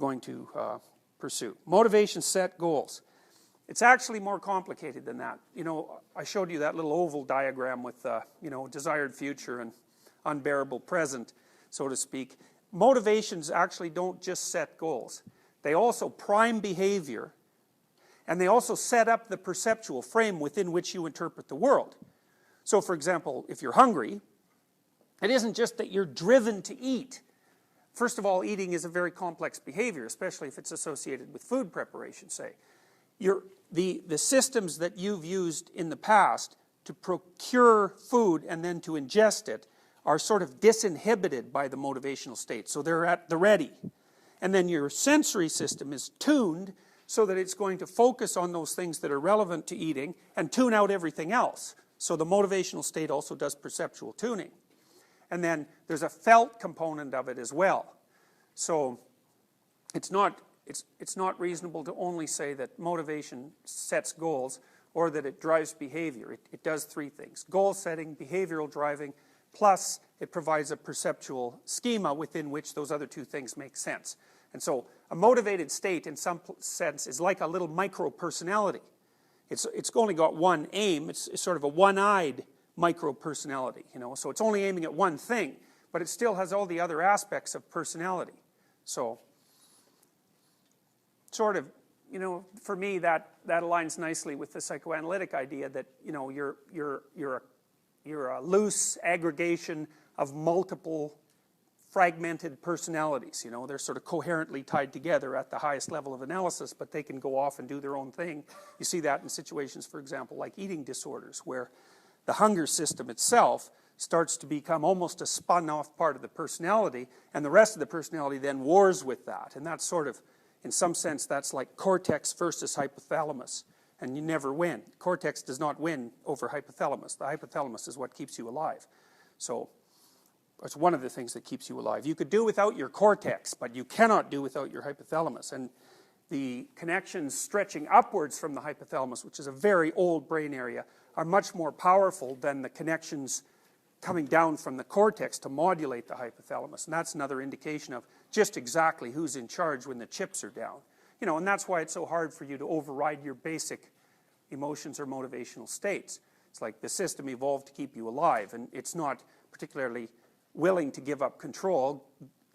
going to pursue. Motivation, set goals. It's actually more complicated than that. You know, I showed you that little oval diagram with, you know, desired future and unbearable present, so to speak. Motivations actually don't just set goals. They also prime behavior, and they also set up the perceptual frame within which you interpret the world. So, for example, if you're hungry, it isn't just that you're driven to eat. First of all, eating is a very complex behavior, especially if it's associated with food preparation, say. The systems that you've used in the past to procure food and then to ingest it are sort of disinhibited by the motivational state, so they're at the ready. And then your sensory system is tuned so that it's going to focus on those things that are relevant to eating and tune out everything else. So the motivational state also does perceptual tuning. And then there's a felt component of it as well. So it's not reasonable to only say that motivation sets goals or that it drives behavior. It does three things: goal setting, behavioral driving, plus it provides a perceptual schema within which those other two things make sense. And so a motivated state in some sense is like a little micro-personality. It's only got one aim. It's sort of a one-eyed micro-personality, you know, so it's only aiming at one thing, but it still has all the other aspects of personality. So sort of, you know, for me that aligns nicely with the psychoanalytic idea that, you know, you're a loose aggregation of multiple fragmented personalities. You know, they're sort of coherently tied together at the highest level of analysis, but they can go off and do their own thing. You see that in situations, for example, like eating disorders, where the hunger system itself starts to become almost a spun-off part of the personality, and the rest of the personality then wars with that. And that's sort of, in some sense, that's like cortex versus hypothalamus, and you never win. Cortex does not win over hypothalamus. The hypothalamus is what keeps you alive. So it's one of the things that keeps you alive. You could do without your cortex, but you cannot do without your hypothalamus. And the connections stretching upwards from the hypothalamus, which is a very old brain area, are much more powerful than the connections coming down from the cortex to modulate the hypothalamus. And that's another indication of just exactly who's in charge when the chips are down. You know, and that's why it's so hard for you to override your basic emotions or motivational states. It's like the system evolved to keep you alive, and it's not particularly willing to give up control,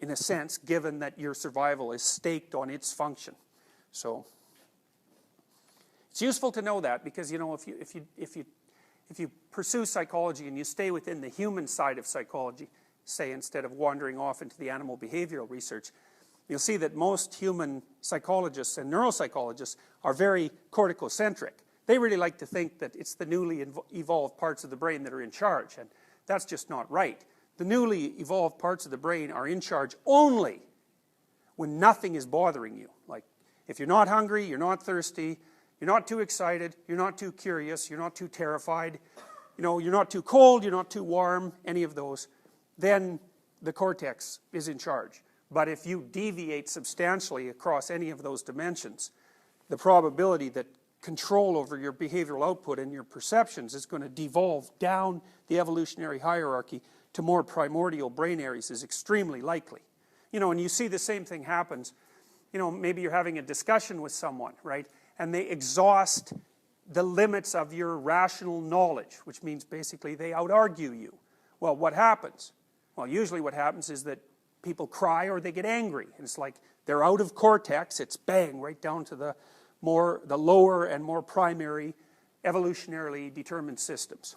in a sense, given that your survival is staked on its function. So it's useful to know that, because, you know, if you pursue psychology and you stay within the human side of psychology, say, instead of wandering off into the animal behavioral research, you'll see that most human psychologists and neuropsychologists are very corticocentric. They really like to think that it's the newly evolved parts of the brain that are in charge, and that's just not right. The newly evolved parts of the brain are in charge only when nothing is bothering you. Like, if you're not hungry, you're not thirsty, you're not too excited, you're not too curious, you're not too terrified, you know, you're not too cold, you're not too warm, any of those, then the cortex is in charge. But if you deviate substantially across any of those dimensions, the probability that control over your behavioral output and your perceptions is going to devolve down the evolutionary hierarchy to more primordial brain areas is extremely likely. You know, and you see the same thing happens, you know, maybe you're having a discussion with someone, right, and they exhaust the limits of your rational knowledge, which means basically they out-argue you. Well, what happens? Well, usually what happens is that people cry or they get angry. And it's like they're out of cortex, it's bang, right down to the lower and more primary evolutionarily determined systems.